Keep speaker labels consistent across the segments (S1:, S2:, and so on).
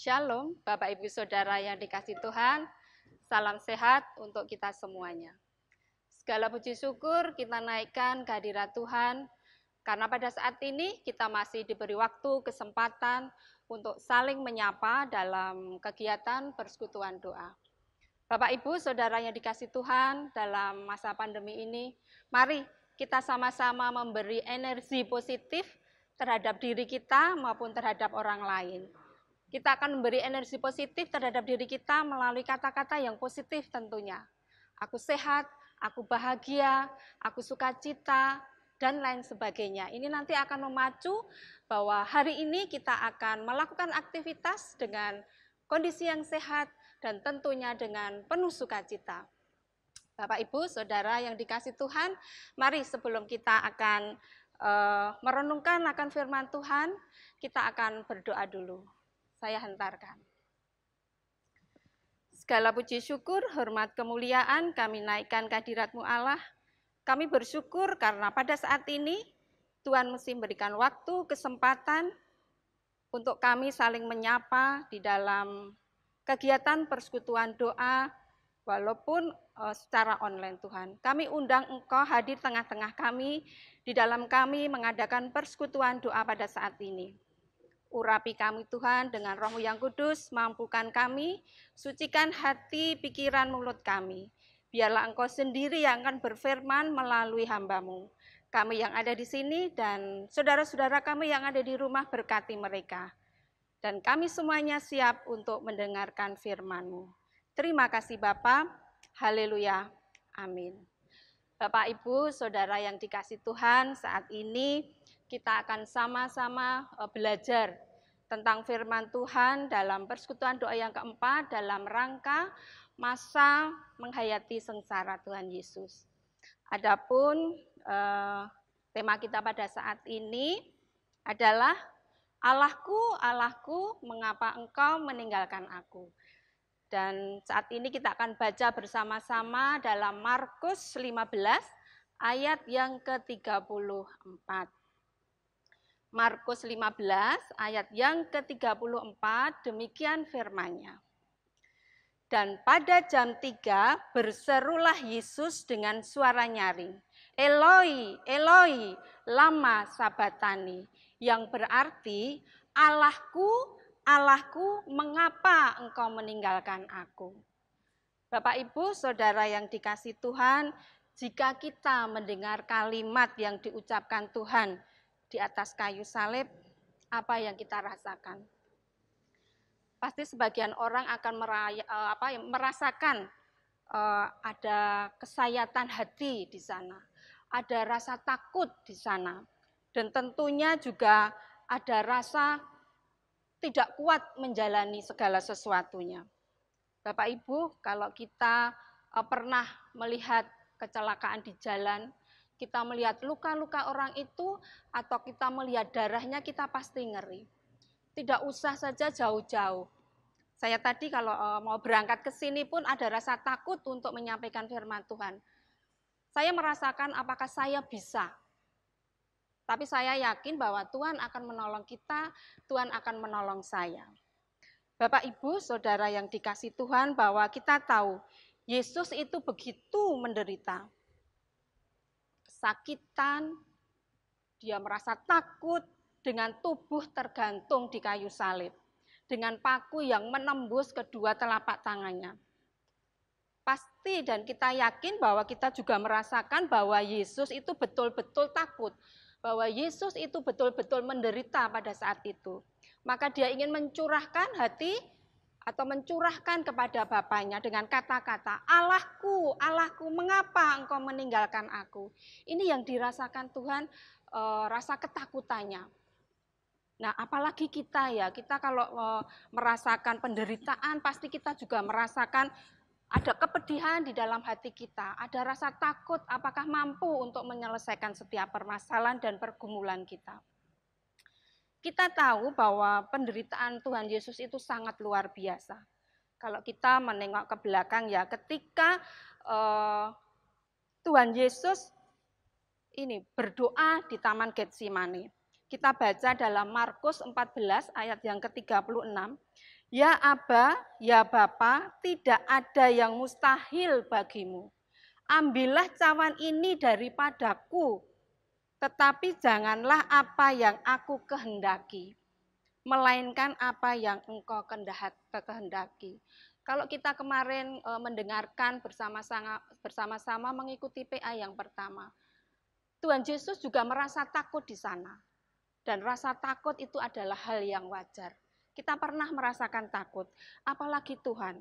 S1: Shalom, Bapak Ibu Saudara yang dikasih Tuhan. Salam sehat untuk kita semuanya. Segala puji syukur kita naikkan kehadirat Tuhan, karena pada saat ini kita masih diberi waktu, kesempatan untuk saling menyapa dalam kegiatan persekutuan doa. Bapak Ibu Saudara yang dikasih Tuhan, dalam masa pandemi ini, mari kita sama-sama memberi energi positif terhadap diri kita maupun terhadap orang lain. Kita akan memberi energi positif terhadap diri kita melalui kata-kata yang positif tentunya. Aku sehat, aku bahagia, aku sukacita, dan lain sebagainya. Ini nanti akan memacu bahwa hari ini kita akan melakukan aktivitas dengan kondisi yang sehat dan tentunya dengan penuh sukacita. Bapak, Ibu, Saudara yang dikasih Tuhan, mari sebelum kita akan merenungkan akan firman Tuhan, kita akan berdoa dulu. Saya hentarkan. Segala puji syukur, hormat, kemuliaan kami naikkan kehadirat-Mu Allah. Kami bersyukur karena pada saat ini Tuhan mesti memberikan waktu, kesempatan untuk kami saling menyapa di dalam kegiatan persekutuan doa, walaupun secara online Tuhan. Kami undang Engkau hadir tengah-tengah kami, di dalam kami mengadakan persekutuan doa pada saat ini. Urapi kami Tuhan dengan Roh-Mu yang kudus, mampukan kami, sucikan hati, pikiran, mulut kami. Biarlah Engkau sendiri yang akan berfirman melalui hamba-Mu. Kami yang ada di sini dan saudara-saudara kami yang ada di rumah, berkati mereka. Dan kami semuanya siap untuk mendengarkan firman-Mu. Terima kasih Bapa, haleluya, amin. Bapak, Ibu, Saudara yang dikasih Tuhan, saat ini kita akan sama-sama belajar tentang firman Tuhan dalam persekutuan doa yang keempat dalam rangka masa menghayati sengsara Tuhan Yesus. Adapun tema kita pada saat ini adalah Allahku, Allahku, mengapa engkau meninggalkan aku? Dan saat ini kita akan baca bersama-sama dalam Markus 15 ayat yang ke-34. Markus 15 ayat yang ke-34, demikian firman-Nya. Dan pada jam 3 berserulah Yesus dengan suara nyaring, Eloi, Eloi, lama sabatani, yang berarti Allahku, Allahku, mengapa engkau meninggalkan aku? Bapak, Ibu, Saudara yang dikasih Tuhan, jika kita mendengar kalimat yang diucapkan Tuhan di atas kayu salib, apa yang kita rasakan? Pasti sebagian orang akan merasakan ada kesayatan hati di sana, ada rasa takut di sana, dan tentunya juga ada rasa tidak kuat menjalani segala sesuatunya. Bapak Ibu, kalau kita pernah melihat kecelakaan di jalan, kita melihat luka-luka orang itu, atau kita melihat darahnya, kita pasti ngeri. Tidak usah saja jauh-jauh. Saya tadi kalau mau berangkat ke sini pun ada rasa takut untuk menyampaikan firman Tuhan. Saya merasakan apakah saya bisa. Tapi saya yakin bahwa Tuhan akan menolong kita, Tuhan akan menolong saya. Bapak, Ibu, Saudara yang dikasih Tuhan, bahwa kita tahu Yesus itu begitu menderita. Kesakitan, dia merasa takut dengan tubuh tergantung di kayu salib, dengan paku yang menembus kedua telapak tangannya. Pasti dan kita yakin bahwa kita juga merasakan bahwa Yesus itu betul-betul takut, bahwa Yesus itu betul-betul menderita pada saat itu. Maka dia ingin mencurahkan hati atau mencurahkan kepada Bapaknya dengan kata-kata, Allahku, Allahku, mengapa engkau meninggalkan aku? Ini yang dirasakan Tuhan, rasa ketakutannya. Nah, apalagi kita ya, kita kalau merasakan penderitaan, pasti kita juga merasakan ada kepedihan di dalam hati kita, ada rasa takut apakah mampu untuk menyelesaikan setiap permasalahan dan pergumulan kita. Kita tahu bahwa penderitaan Tuhan Yesus itu sangat luar biasa. Kalau kita menengok ke belakang ya, ketika Tuhan Yesus ini berdoa di Taman Getsemani. Kita baca dalam Markus 14 ayat yang ke-36, Ya Aba, ya Bapa, tidak ada yang mustahil bagimu. Ambillah cawan ini daripadaku, tetapi janganlah apa yang aku kehendaki, melainkan apa yang engkau kehendaki. Kalau kita kemarin mendengarkan bersama-sama mengikuti PA yang pertama, Tuhan Yesus juga merasa takut di sana. Dan rasa takut itu adalah hal yang wajar. Kita pernah merasakan takut, apalagi Tuhan.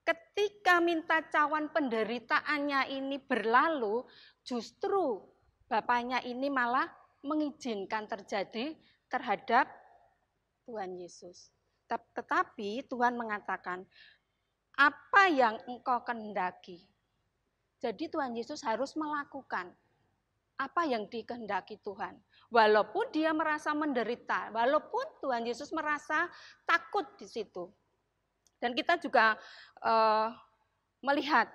S1: Ketika minta cawan penderitaannya ini berlalu, justru Bapaknya ini malah mengizinkan terjadi terhadap Tuhan Yesus. Tetapi Tuhan mengatakan, apa yang engkau kehendaki. Jadi Tuhan Yesus harus melakukan apa yang dikehendaki Tuhan. Walaupun dia merasa menderita, walaupun Tuhan Yesus merasa takut di situ. Dan kita juga melihat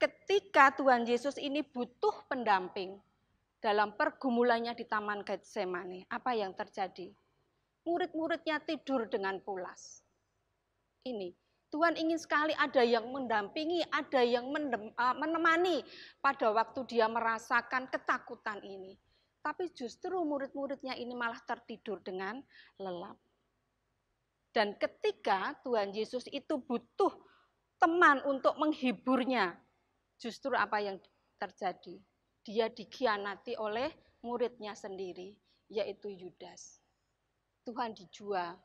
S1: ketika Tuhan Yesus ini butuh pendamping dalam pergumulannya di Taman Getsemani, apa yang terjadi? Murid-muridnya tidur dengan pulas. Ini, Tuhan ingin sekali ada yang mendampingi, ada yang menemani pada waktu dia merasakan ketakutan ini. Tapi justru murid-muridnya ini malah tertidur dengan lelap. Dan ketika Tuhan Yesus itu butuh teman untuk menghiburnya, justru apa yang terjadi? Dia dikhianati oleh muridnya sendiri, yaitu Yudas. Tuhan dijual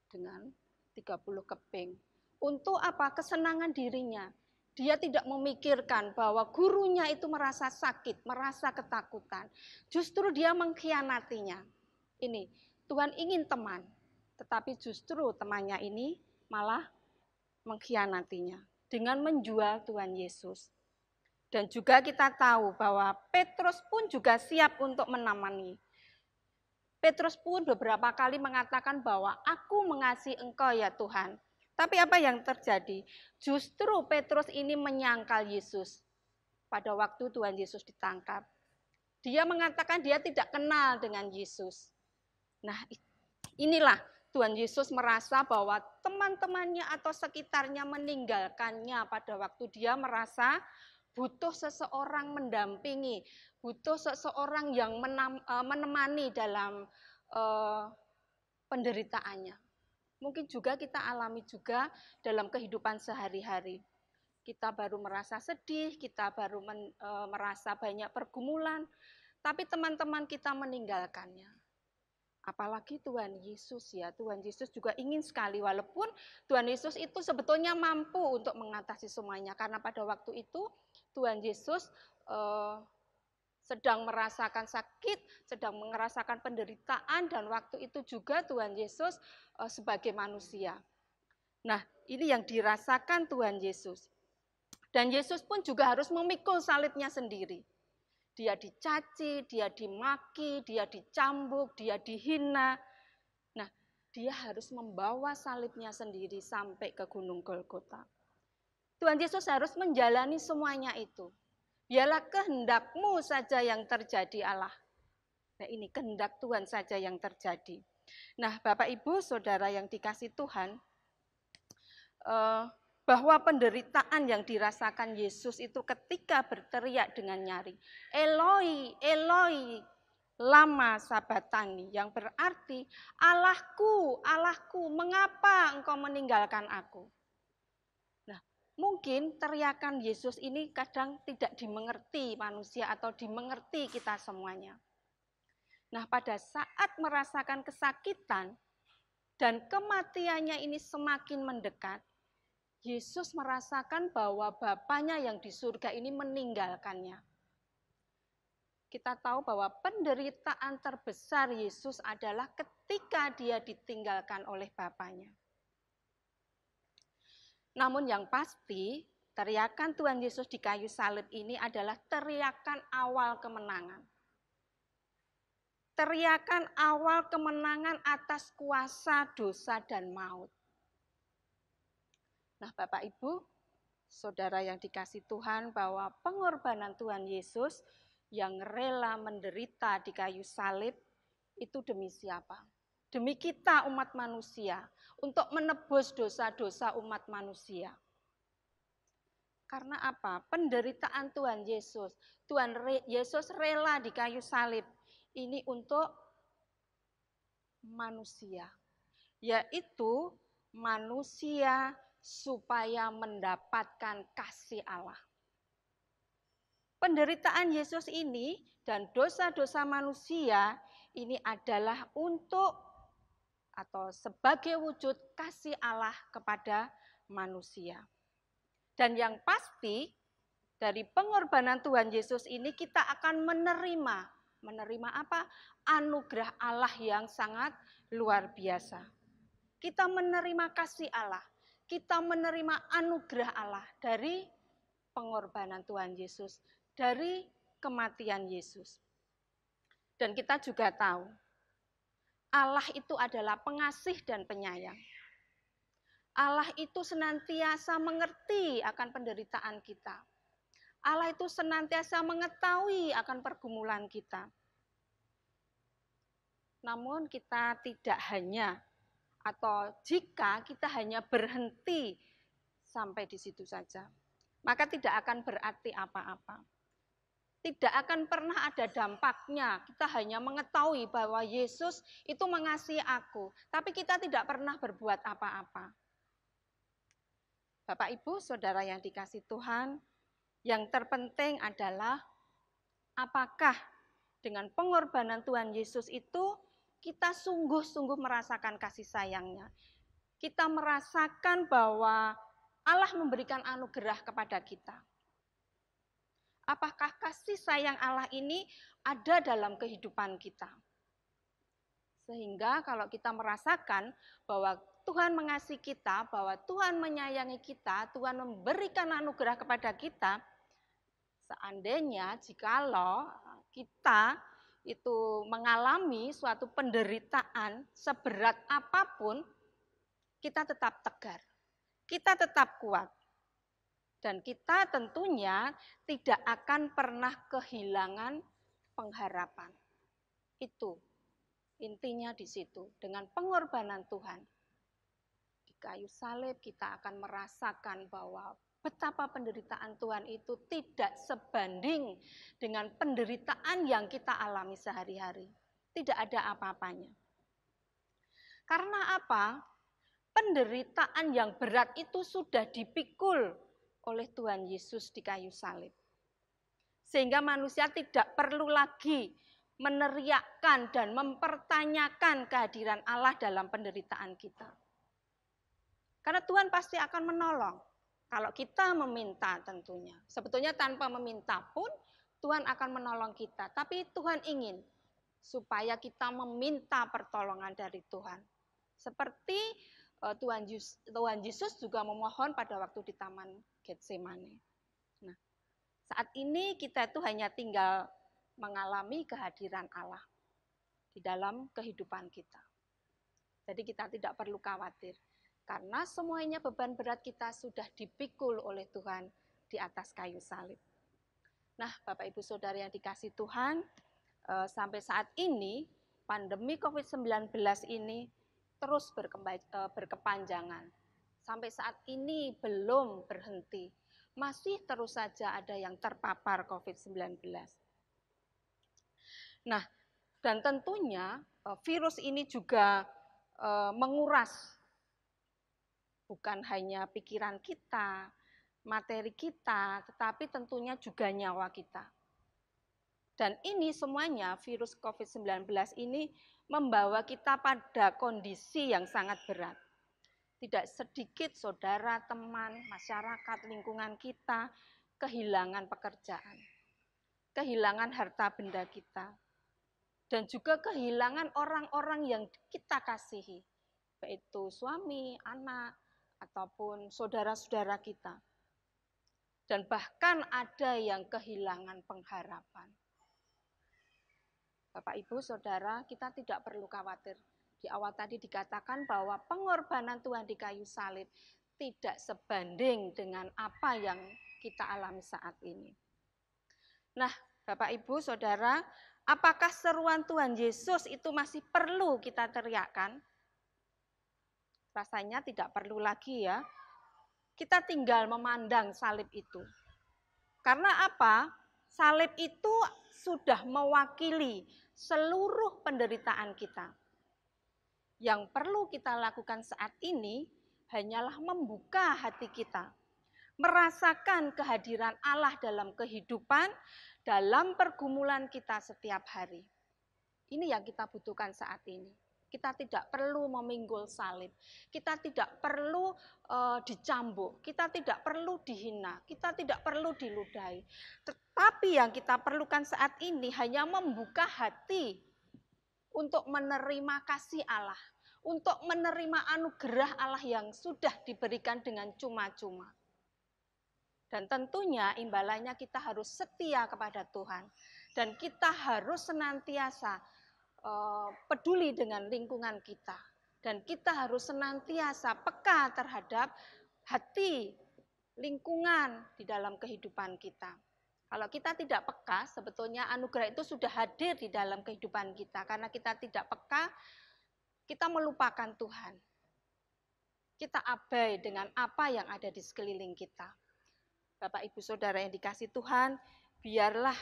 S1: dengan 30 keping. Untuk apa? Kesenangan dirinya. Dia tidak memikirkan bahwa gurunya itu merasa sakit, merasa ketakutan. Justru dia mengkhianatinya. Ini, Tuhan ingin teman, tetapi justru temannya ini malah mengkhianatinya dengan menjual Tuhan Yesus. Dan juga kita tahu bahwa Petrus pun juga siap untuk menemani. Petrus pun beberapa kali mengatakan bahwa aku mengasihi engkau ya Tuhan. Tapi apa yang terjadi? Justru Petrus ini menyangkal Yesus pada waktu Tuhan Yesus ditangkap. Dia mengatakan dia tidak kenal dengan Yesus. Nah, inilah Tuhan Yesus merasa bahwa teman-temannya atau sekitarnya meninggalkannya pada waktu dia merasa butuh seseorang mendampingi, butuh seseorang yang menemani dalam penderitaannya. Mungkin juga kita alami juga dalam kehidupan sehari-hari. Kita baru merasa sedih, kita baru merasa banyak pergumulan, tapi teman-teman kita meninggalkannya. Apalagi Tuhan Yesus ya, Tuhan Yesus juga ingin sekali, walaupun Tuhan Yesus itu sebetulnya mampu untuk mengatasi semuanya, karena pada waktu itu Tuhan Yesus sedang merasakan sakit, sedang merasakan penderitaan, dan waktu itu juga Tuhan Yesus sebagai manusia. Nah, ini yang dirasakan Tuhan Yesus. Dan Yesus pun juga harus memikul salibnya sendiri. Dia dicaci, dia dimaki, dia dicambuk, dia dihina. Nah, dia harus membawa salibnya sendiri sampai ke Gunung Golgota. Tuhan Yesus harus menjalani semuanya itu. Biarlah kehendakmu saja yang terjadi Allah. Nah, ini kehendak Tuhan saja yang terjadi. Nah, Bapak Ibu, Saudara yang dikasih Tuhan, bahwa penderitaan yang dirasakan Yesus itu ketika berteriak dengan nyaring, Eloi, Eloi, lama sabatani, yang berarti Allahku, Allahku, mengapa engkau meninggalkan aku? Nah, mungkin teriakan Yesus ini kadang tidak dimengerti manusia atau dimengerti kita semuanya. Nah, pada saat merasakan kesakitan dan kematiannya ini semakin mendekat, Yesus merasakan bahwa Bapaknya yang di surga ini meninggalkannya. Kita tahu bahwa penderitaan terbesar Yesus adalah ketika dia ditinggalkan oleh Bapaknya. Namun yang pasti, teriakan Tuhan Yesus di kayu salib ini adalah teriakan awal kemenangan. Teriakan awal kemenangan atas kuasa dosa dan maut. Nah, Bapak Ibu, Saudara yang dikasih Tuhan, bahwa pengorbanan Tuhan Yesus yang rela menderita di kayu salib itu demi siapa? demi kita umat manusia, untuk menebus dosa-dosa umat manusia. Karena apa? Penderitaan Tuhan Yesus. Tuhan Yesus rela di kayu salib. Ini untuk manusia. Yaitu manusia supaya mendapatkan kasih Allah. Penderitaan Yesus ini dan dosa-dosa manusia ini adalah untuk atau sebagai wujud kasih Allah kepada manusia. Dan yang pasti dari pengorbanan Tuhan Yesus ini kita akan menerima apa? Anugerah Allah yang sangat luar biasa. Kita menerima kasih Allah, kita menerima anugerah Allah dari pengorbanan Tuhan Yesus, dari kematian Yesus. Dan kita juga tahu, Allah itu adalah pengasih dan penyayang. Allah itu senantiasa mengerti akan penderitaan kita. Allah itu senantiasa mengetahui akan pergumulan kita. Namun kita tidak hanya, atau jika kita hanya berhenti sampai di situ saja, maka tidak akan berarti apa-apa. Tidak akan pernah ada dampaknya. Kita hanya mengetahui bahwa Yesus itu mengasihi aku, tapi kita tidak pernah berbuat apa-apa. Bapak, Ibu, Saudara yang dikasihi Tuhan, yang terpenting adalah apakah dengan pengorbanan Tuhan Yesus itu kita sungguh-sungguh merasakan kasih sayang-Nya. Kita merasakan bahwa Allah memberikan anugerah kepada kita. Apakah kasih sayang Allah ini ada dalam kehidupan kita? Sehingga kalau kita merasakan bahwa Tuhan mengasihi kita, bahwa Tuhan menyayangi kita, Tuhan memberikan anugerah kepada kita, seandainya jikalau kita itu mengalami suatu penderitaan seberat apapun, kita tetap tegar, kita tetap kuat. Dan kita tentunya tidak akan pernah kehilangan pengharapan. Itu intinya di situ. Dengan pengorbanan Tuhan di kayu salib, kita akan merasakan bahwa betapa penderitaan Tuhan itu tidak sebanding dengan penderitaan yang kita alami sehari-hari. Tidak ada apa-apanya. Karena apa? Penderitaan yang berat itu sudah dipikul oleh Tuhan Yesus di kayu salib. Sehingga manusia tidak perlu lagi meneriakkan dan mempertanyakan kehadiran Allah dalam penderitaan kita. Karena Tuhan pasti akan menolong. Kalau kita meminta tentunya. Sebetulnya tanpa meminta pun Tuhan akan menolong kita. Tapi Tuhan ingin supaya kita meminta pertolongan dari Tuhan. Seperti Tuhan Yesus juga memohon pada waktu di Taman Getsemane. Nah, saat ini kita itu hanya tinggal mengalami kehadiran Allah di dalam kehidupan kita. Jadi kita tidak perlu khawatir, karena semuanya beban berat kita sudah dipikul oleh Tuhan di atas kayu salib. Nah, Bapak Ibu Saudara yang dikasihi Tuhan, sampai saat ini pandemi COVID-19 ini terus berkepanjangan. Sampai saat ini belum berhenti. Masih terus saja ada yang terpapar COVID-19. Nah, dan tentunya virus ini juga menguras bukan hanya pikiran kita, materi kita, tetapi tentunya juga nyawa kita. Dan ini semuanya, virus COVID-19 ini membawa kita pada kondisi yang sangat berat. Tidak sedikit saudara, teman, masyarakat, lingkungan kita kehilangan pekerjaan, kehilangan harta benda kita, dan juga kehilangan orang-orang yang kita kasihi, yaitu suami, anak, ataupun saudara-saudara kita. Dan bahkan ada yang kehilangan pengharapan. Bapak, Ibu, Saudara, kita tidak perlu khawatir. Di awal tadi dikatakan bahwa pengorbanan Tuhan di kayu salib tidak sebanding dengan apa yang kita alami saat ini. Nah, Bapak, Ibu, Saudara, Apakah seruan Tuhan Yesus itu masih perlu kita teriakkan? Rasanya tidak perlu lagi ya. Kita tinggal memandang salib itu. Karena apa? Salib itu sudah mewakili seluruh penderitaan kita. Yang perlu kita lakukan saat ini hanyalah membuka hati kita, merasakan kehadiran Allah dalam kehidupan, dalam pergumulan kita setiap hari. Ini yang kita butuhkan saat ini. Kita tidak perlu meminggul salib, kita tidak perlu dicambuk, kita tidak perlu dihina, kita tidak perlu diludahi. Tetapi yang kita perlukan saat ini hanya membuka hati untuk menerima kasih Allah, untuk menerima anugerah Allah yang sudah diberikan dengan cuma-cuma. Dan tentunya imbalannya kita harus setia kepada Tuhan. Dan kita harus senantiasa peduli dengan lingkungan kita. Dan kita harus senantiasa peka terhadap hati lingkungan di dalam kehidupan kita. Kalau kita tidak peka, sebetulnya anugerah itu sudah hadir di dalam kehidupan kita. Karena kita tidak peka, kita melupakan Tuhan. Kita abai dengan apa yang ada di sekeliling kita. Bapak, Ibu, Saudara yang dikasihi Tuhan, biarlah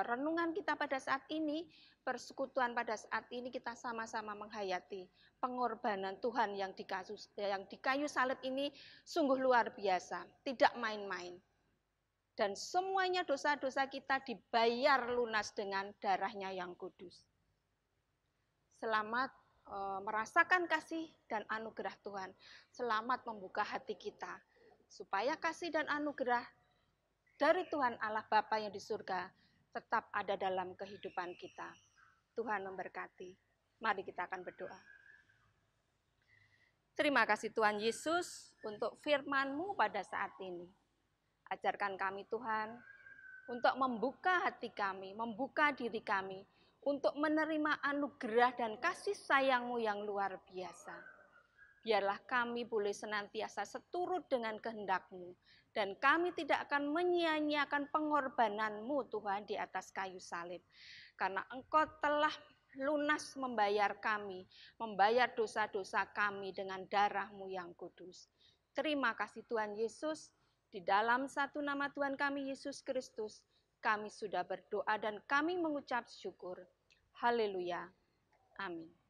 S1: renungan kita pada saat ini, persekutuan pada saat ini kita sama-sama menghayati pengorbanan Tuhan yang di kayu salib ini sungguh luar biasa, tidak main-main. Dan semuanya dosa-dosa kita dibayar lunas dengan darahnya yang kudus. Selamat merasakan kasih dan anugerah Tuhan. Selamat membuka hati kita, supaya kasih dan anugerah dari Tuhan Allah Bapa yang di surga tetap ada dalam kehidupan kita. Tuhan memberkati. Mari kita akan berdoa. Terima kasih Tuhan Yesus untuk firman-Mu pada saat ini. Ajarkan kami Tuhan untuk membuka hati kami, membuka diri kami, untuk menerima anugerah dan kasih sayang-Mu yang luar biasa. Biarlah kami boleh senantiasa seturut dengan kehendak-Mu, dan kami tidak akan menyia-nyiakan pengorbanan-Mu Tuhan di atas kayu salib. Karena Engkau telah lunas membayar kami, membayar dosa-dosa kami dengan darah-Mu yang kudus. Terima kasih Tuhan Yesus, di dalam satu nama Tuhan kami Yesus Kristus, kami sudah berdoa dan kami mengucap syukur. Haleluya. Amin.